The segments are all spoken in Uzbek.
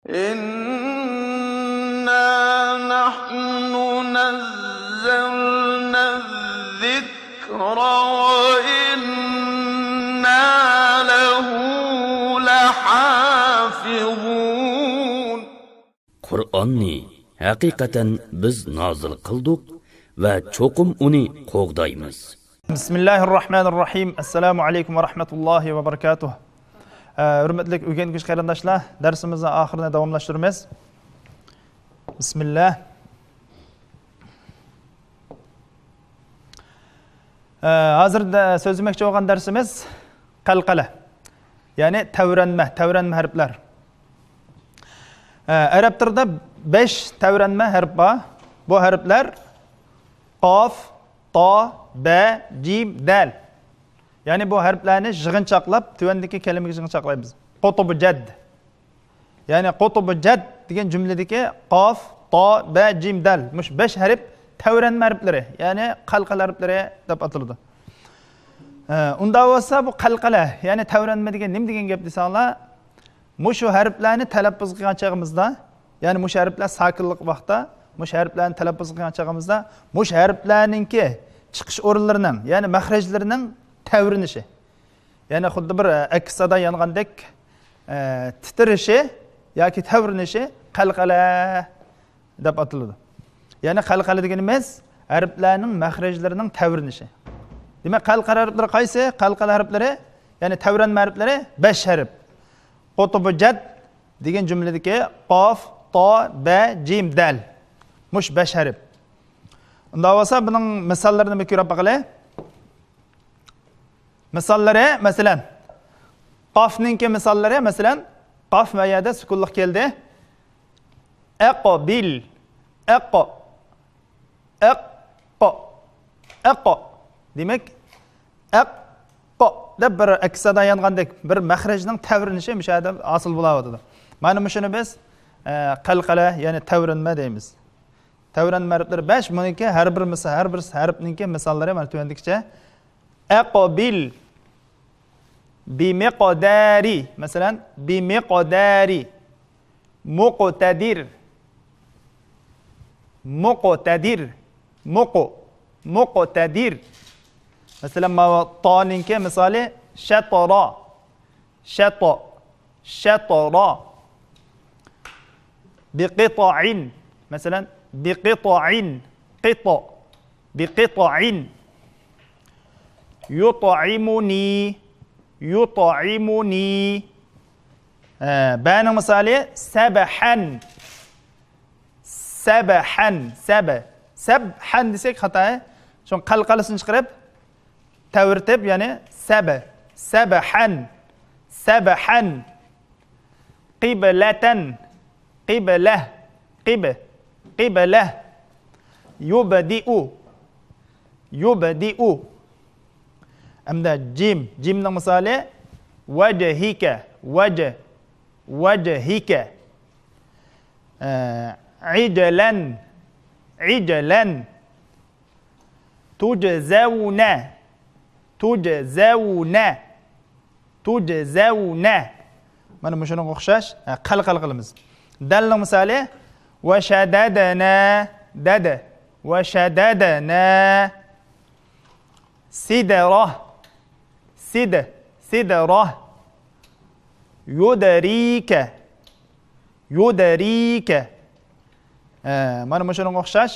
إنا نحن نزلنا الذكر وإنا له لحافظون. Qur'onni haqiqatan biz nozil qildik va cho'qim uni qo'g'daymiz. Bismillahirrahmanirrahim. Assalomu alaykum va rahmatullohi va barakatuh. Hurmatli o'rgangich qarindoshlar, darsimizni oxirini davomlashtiramiz. Bismillah. Hozirda so'zlamoqchi bo'lgan darsimiz qalqala. Ya'ni tavranma harflar. Arab tilida 5 tavranma harf bor. Bu harflar qof, to, ba, jim, dal. Ya'ni bu harflarni yig'inchoqlab, tuvandagi kalimaga yig'inchoqlaymiz. Qutubu jadd. Ya'ni qutubu jadd degan jumladagi qof, to, ba, jim, dal. Mush 5 harf tavranma harflari, ya'ni qalqala harflari deb ataladi. Unda bo'lsa bu qalqala, ya'ni tavranma degan nima degan gap desanglar, mushu harflarni talaffuz qilgan chog'imizda, ya'ni mush harflar sakinlik vaqtda, mush harflarni talaffuz qilgan chog'imizda, mush harflarningki chiqish o'rinlarining, ya'ni mahrajlarining tavrinishi. Ya'ni xuddi bir aks sada yongandek titirishi yoki tavrinishi qalqala deb ataladi. Ya'ni qalqala deganimiz harflarning mahrajlarining tavrinishi. Demak, qalqala harflari qaysi? Qalqala harflari, ya'ni tavranma harflari 5 harf. Qutubu jadd degan jumladagi qof, to, ba, jim, dal. Mush 5 harf. Unda bo'lsa buning misollarini ko'rib baqaylik. Misollari, masalan, qofningki misollari, masalan, qof mayada sukunlik keldi. Aqbil, aqo, aqo, aqo. Demak, aqo deb bir aksada yongandek bir mahrajning tavrinishi mushada hosil bo'layotdi. Mana shuni biz qalqala, ya'ni tavranma deymiz. Tavranma harflari 5, buniki har bir harfninki misollari mana tuvandikicha. Aqbil bimiqdari, masalan, bimiqdari, muqtadir, muqtadir, muqtadir. Masalan, toninki misoli shatara, shatara. Biqita'in, masalan, biqita'in, biqita'in. Yut'imuni, yut'imuni. Ba'ning misoli sabahan, sabahan, sabhan desak xato. Shun qalqalasini chiqarib tavirtib, ya'ni sabahan, sabahan. Qiblatan, qiblah, qiblah. Yubdi'u, yubdi'u. Amda jimning misoli wajhika, wajhika. Ijlan, ijlan. Tujzawna, tujzawna, tujzawna. Mana shunga o'xshash qalqala qilamiz. Dalning misoli washadadana, dada, washadadana. Sidra, sidra. Yudarika, yudarika. Mana shunga o'xshash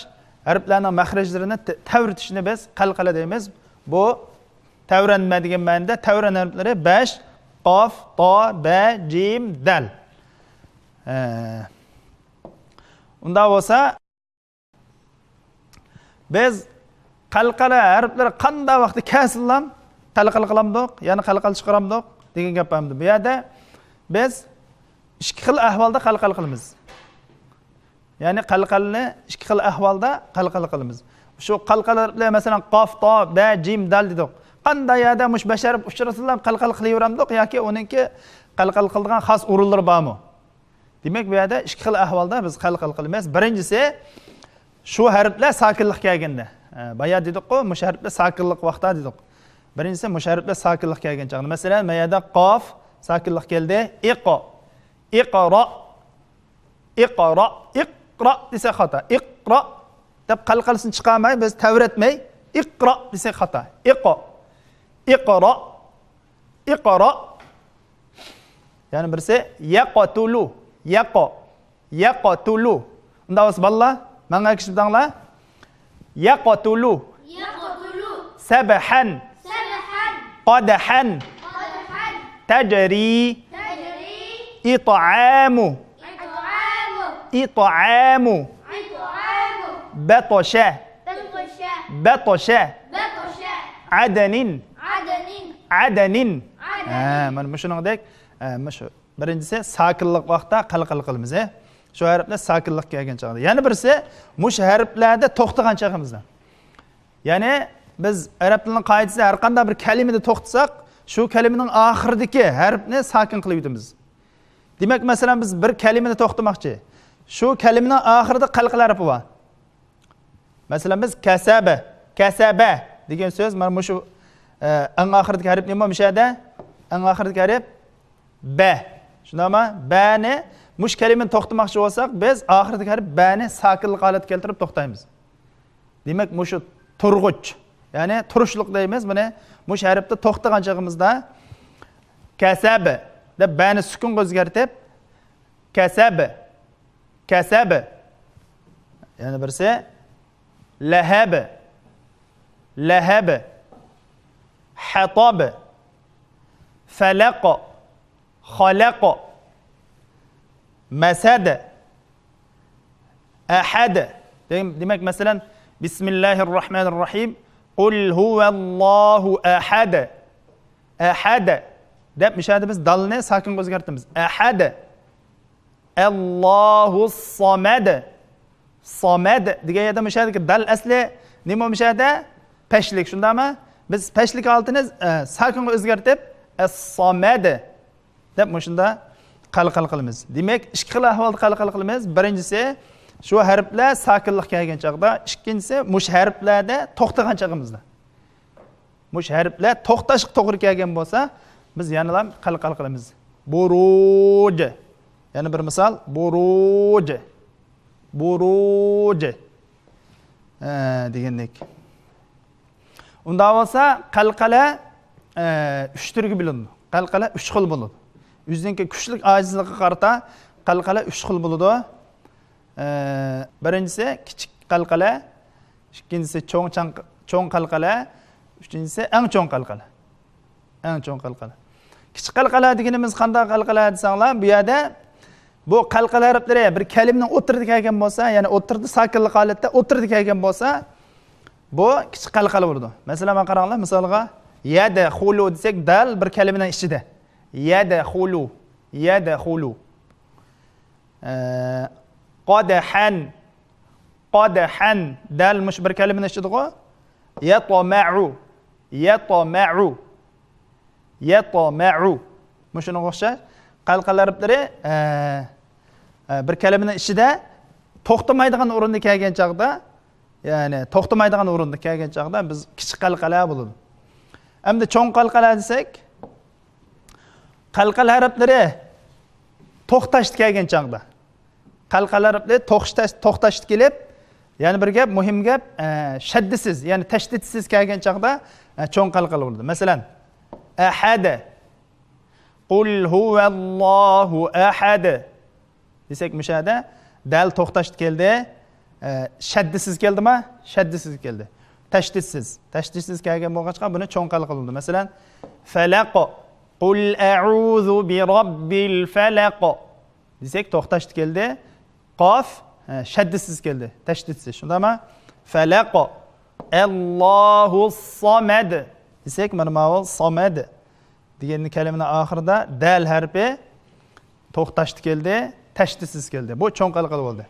harflarning mahrajlarini tavritishni biz qalqala deymiz. Bu tavranma degan ma'noda tavran harflari 5: qof, to, ba, jim, dal. Unda bo'lsa biz qalqala harflar qanday vaqtda kasillam qalqala qilamdik, ya'ni qalqala chiqaramdik degan gap hamdi. Bu yerda biz ikki xil ahvolda qalqala qilamiz. Ya'ni qalqalni ikki xil ahvolda qalqala qilamiz. Shu qalqalar masalan qof, to, ba, jim, dal dedik. Qanday yerda mush bashar uchrasalar qalqala qilaveramdik yoki uningki qalqala qiladigan xos o'rinlar bormi? Demak, bu yerda ikki xil ahvolda biz qalqala qilamiz. Birinchisi shu harflar sakinlik kelganda. Baya dedik-ku, mush harflar sakinlik vaqtida dedik. Birinchisi mush harflar sakinlik kelgan chog'da. Masalan, bu yerda qof sakinlik keldi. Iqo, iqro, iqra, iqra desa xato. Iqra deb qalqalsini chiqarmay, biz tavratmay, iqra desa xato. Iqra, iqra, iqra. Yana birisi yaqatulu, yaqa, yaqatulu. Unda o'z balla, menga kishib danglar. Yaqatulu, yaqtulu, sabhan, sabhan, qadhan, qadhan, tajri, tajri, it'amu, it'amu, it'amu, it'amu, batasha, batasha, batasha, batasha, adanin, adanin, adanin. adanin. Mana shuningdek, shu birinchisi sakinlik vaqtda qalqal qilamiz. Shu harflar sakinlik kelgan chog'da. Yana birisi mush harflarda to'xtagan chog'imizda. Ya'ni biz arab tilining qoidasida har qanday bir kalimani to'xtatsak, shu kalimaning oxiridagi harfni sakin qilib yutamiz. Demak, masalan biz bir kalimani to'xtatmoqchi. Shu kalimaning oxirida qalqal harfi bor. Masalan biz kasaba, kasaba degan so'z mana shu eng oxiridagi harf nima bo'lsa, eng oxiridagi harf ba. Shundaymi? Bani mush kalimani to'xtatmoqchi bo'lsak, biz oxiridagi harf bani sakinlik holatga keltirib to'xtaymiz. Demak, mushu turg'uch, ya'ni turishliq deymiz. Buni mush harfda to'xtagan chog'imizda kasab deb bani sukunga o'zgartib kasab, kasab. Yana birisi lahab, lahab, hatab, falaq, xalaq, masad, ahad. Demak, masalan, Bismillahirrahmanirrahim. Qul huvallohu ahad. Ahad deb mishadi biz dalni sakin o'zgartiramiz. Ahad. Allohus samad. Samad degan yerda mishadiki dal asli nima mishada? Pashlik, shundami? Biz pashlik oltini sakin o'zgartirib as-samad deb shunda qalqal qilamiz. Demak, ikki xil ahvolda qalqal qilamiz. Birinchisi shu harflar sakinlik kelgan chog'da, ikkinchisi mush harflarda to'xtagan chog'imizda. Mush harflar to'xtash to'g'ri kelgan bo'lsa, biz yana ham qalqal qilamiz. Buruj. Yana bir misol, buruj. Buruj. Degandek. Unda bo'lsa qalqala 3 turga bo'linadi. Qalqala 3 xil bo'ladi. O'zining kuchli ojizligiga qarata qalqala 3 xil bo'ladi. Birinchisi kichik qalqala, ikkinchisi cho'ng qalqala, uchinchisi eng cho'ng qalqala. Eng cho'ng qalqala. Kichik qalqala deganimiz qanday qalqala desanglar, bu yerda bu qalqala harflari bir kalimaning o'tirdi kelgan bo'lsa, ya'ni o'tirdi sakinlik holatda o'tirdi kelgan bo'lsa, bu kichik qalqala bo'ladi. Masalan, men qaranglar, misolga yadkhulu desak, dal bir kalimaning ichida. Yadkhulu, yadkhulu. Qadhan, qadhan dal mush bir kalimaning ichida. Yatma'u, yatma'u, yatma'u. Mushuna o'xshash qalqala harflari bir kalimaning ichida to'xtamaydigan o'rinda kelgan chog'da, ya'ni to'xtamaydigan o'rinda kelgan chog'da biz kichik qalqala bo'ladi. Endi cho'ng qalqala desak, qalqala harflari to'xtashdi kelgan chog'da. Qalqala harflari to'xtashdi kelib, ya'ni bir gap, muhim gap, shaddisiz, ya'ni tashdidsiz kelgan chog'da cho'ng qalqala bo'ladi. Masalan, ahad, qul huvallohu ahad desak, mushada dal to'xtashdi keldi, shaddisiz keldimi? Shaddisiz keldi. Tashdidsiz kelgan bo'lg'achqa buni cho'ng qalqala bo'ladi. Masalan, falaq, qul a'udhu bi robbil falaq desak, to'xtashdi keldi. Qof shaddisiz keldi, tashdidsiz. Shundami? Falaq, Allohus samad desak, mana bu samad degan kalimaning oxirida dal harfi to'xtashdi keldi, tashdidsiz keldi. Bu cho'ng qalqala bo'ldi.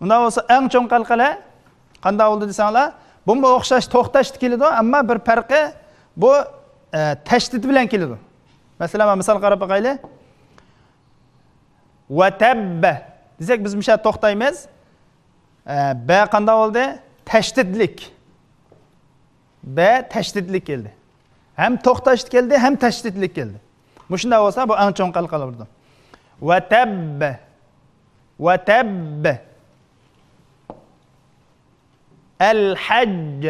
Unda bo'lsa eng cho'ng qalqala qanday bo'ldi desanglar, bunga o'xshash to'xtashdi keladi, ammo bir farqi bu tashdid bilan keladi. Masalan, men misol qarab boqaylik. Watabba desak, biz misha to'xtaymiz. Ba qanday bo'ldi? Tashdidlik. Ba tashdidlik keldi. Hem to'xtashdi keldi, hem tashdidlik keldi. Bu shunday bo'lsa, bu eng cho'ng qalqala bo'ldi. Watabba, وتب الحج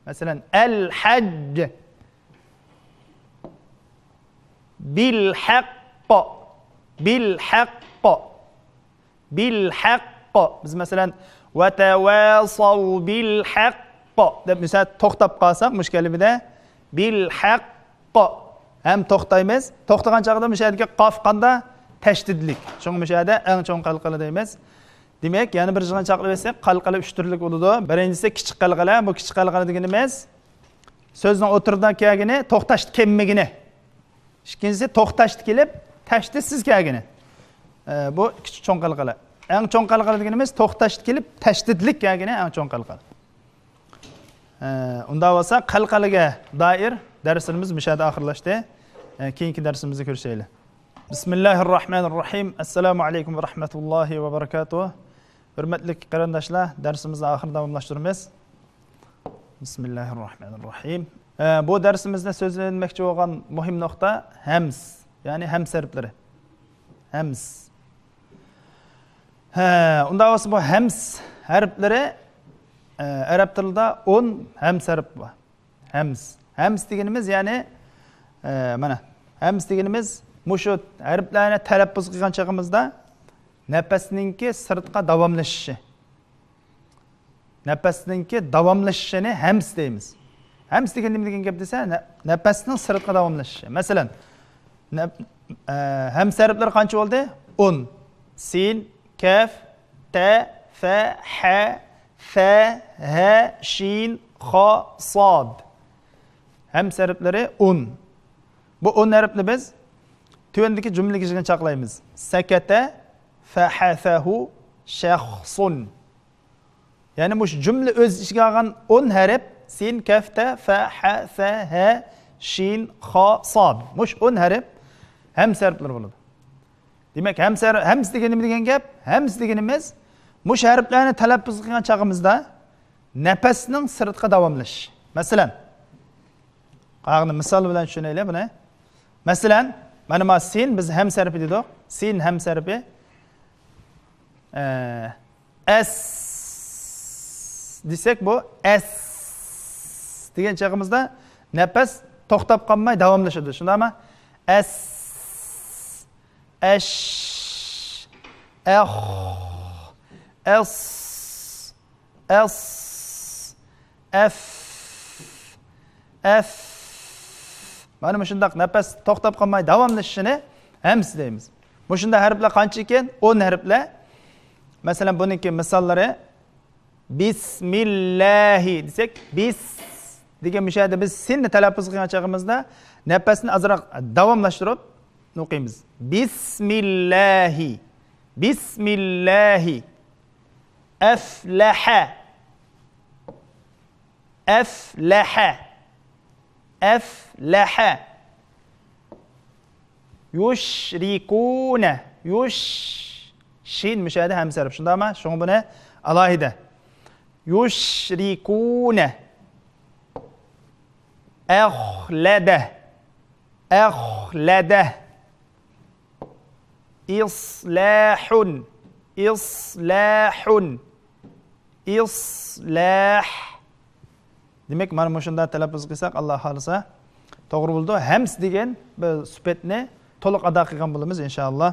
مثلا الحج بالحق بالحق بالحق biz masalan وتواصوا بالحق deb misal to'xtab qolsak mush kalimada بالحق ham to'xtaymiz to'xtagan chog'da mush yerga qof qanda tashdidlik shunga mush yerda eng cho'ng qalqala deymiz demak yana bir jig'in chaqlab etsak qalqala 3 turlik bo'ladi birinchisi kichik qalqala bu kichik qalqala deganimiz so'zning o'tirdan kelgini to'xtash kelmagini ikkinchisi to'xtashdi kelib tashdidsiz kelgini bu kichik cho'ng qalqala eng cho'ng qalqala deganimiz to'xtashdi kelib tashdidlik kelgini eng cho'ng qalqala unda bo'lsa qalqalaga doir darsimiz mushada oxirlashdi keyingi darsimizda ko'rishaylik Bismillahirrahmanirrahim assalomu alaykum va rahmatullohi va barakatuh hurmatli qarindoshlar darsimizni oxirida davomlashtiramiz Bismillahirrahmanirrahim bu darsimizda so'zlanmoqchi bo'lgan muhim nuqta hams ya'ni hams harflari hams unda bo'lsa bu hams harflari arab tilida 10 hams harf bor hams hams deganimiz ya'ni mana hams deganimiz mushu harflarni talaffuz qilgan chog'imizda nafasninki sirtqa davomlashishi nafasninki davomlashishini hams deymiz hams degan nima degan gap desa nafasning sirtqa davomlashishi masalan hams harflar qancha bo'ldi 10 sin kaf ta fa ha fa ha shin kha sad hams harflari 10 bu 10 harfni biz tuvandagi jumlaga jig'in chaqlaymiz sakata fahafahu shakhsun ya'ni bu jumla o'z ichiga olgan 10 harf sin kafta fahafaha shin kha sad mush 10 harf hams harflar bo'ladi demak hams degan nima degan gap hams deganimiz mush harflarni talaffuz qilgan chog'imizda nafasning sirtqa davomlashishi masalan qani misol bilan tushunaylik buni masalan mana bu sin biz hams harfi dedik sin hams harfi s desak bu s degan chog'imizda nafas to'xtab qolmay davomlashadi shundaymi s ash s s f f mana shundaq nafas to'xtab qolmay davomlashishini hams deymiz. Bu shunda harflar qancha ekan? 10 harflar. Masalan buningki misollari bismillahi desak, bis degan mishada biz sinni talaffuz qilgan chog'imizda nafasni azroq davomlashtirib o'qiymiz. Bismillahi. Bismillahi. Aflaha. Aflaha. Aflaha. Yushrikuna. Shin müşahede hemsarif. Şundaymi? Şunu buni alohida. Yushrikuna. Akhlada. Akhlada. İslahun. İslahun. İslah. Demek mana shunda talaffuz qilsak Alloh xolisa to'g'ri bo'ldi. Hams degan bir sifatni to'liq ado qilgan bo'lamiz inshaalloh.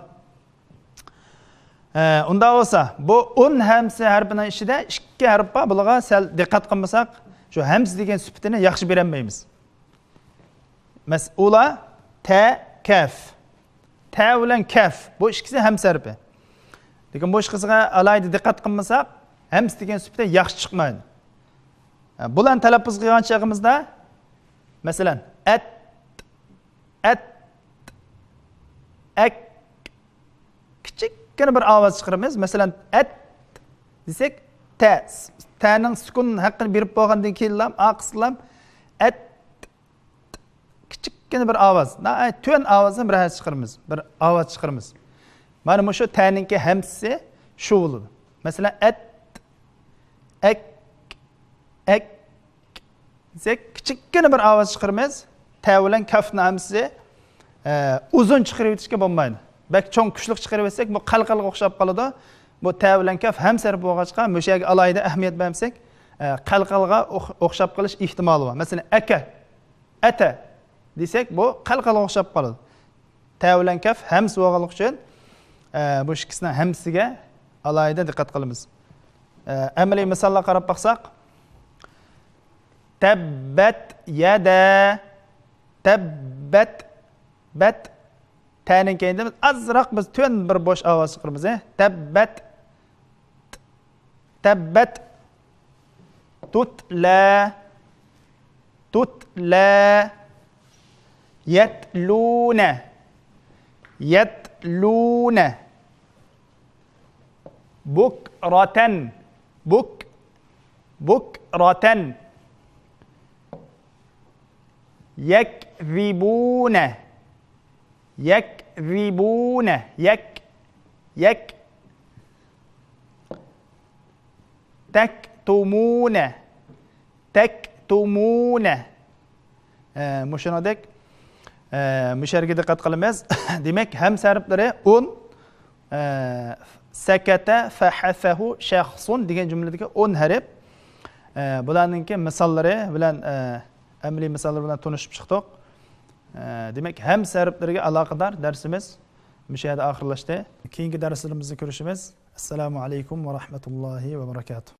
Unda bo'lsa, bu 10 hamsi harfining ichida 2 harf bor. Bularga sal diqqat qilmasak, shu hams degan sifatini yaxshi berolmaymiz. Mas'ula ta kaf. Ta bilan kaf. Bu ikkisi hams harfi. Lekin bu ikkisiga alayda diqqat qilmasak, hams degan sifat yaxshi chiqmaydi. Bulan talaffuz qilgan chog'imizda masalan at ak kichikgina bir ovoz chiqaramiz. Masalan at desak ta'ning sukun haqqini berib bo'lgandan keyin lam aqslam at kichikgina bir ovoz. Tuan ovozdan bir harf chiqaramiz. Bir ovoz chiqaramiz. Mana shu ta'ningki hamsi shu bo'ladi. Masalan at ak ek desak kichikgina bir ovoz chiqaramiz. Ta bilan kafni hamsi uzun chiqarib o'tishga bo'lmaydi. Bak cho'ng kuchli chiqarib etsak bu qalqalga o'xshab qoladi. bu ta bilan kaf ham sarf bo'lg'achqa o'sha yerga alohida ahamiyat bersak qalqalga o'xshab qolish ehtimoli bor. Masalan, aka, ata desak bu qalqalga o'xshab qoladi. Ta bilan kaf hams bo'lganligi uchun bu ikkisining hamsiga alohida diqqat qilamiz. Amaliy misollar qarab baqsaq, tabbat yada, tabbat bat ta'ning keyinda biz azroq biz to'n bir bo'sh ovoz chiqaramiz. Tabbat, tabbat, tutla, tutla, yatluna, yatluna, bukratan, bukratan, yakzibuna, yakzibuna, yak, taktumuna, taktumuna. Mushunadek musharga diqqat qilamiz. Demak, ham sarflari un, sakata fahasahu shaxsun degan jumladagi un harf. Bularningki misollari bilan amaliy misollar bilan tanishib chiqdik. Demak, ham sarflarga aloqador darsimiz o'sha yerda oxirlashdi. Keyingi darslarimizda ko'rishamiz. Assalomu alaykum va rahmatullohi va barakatuh.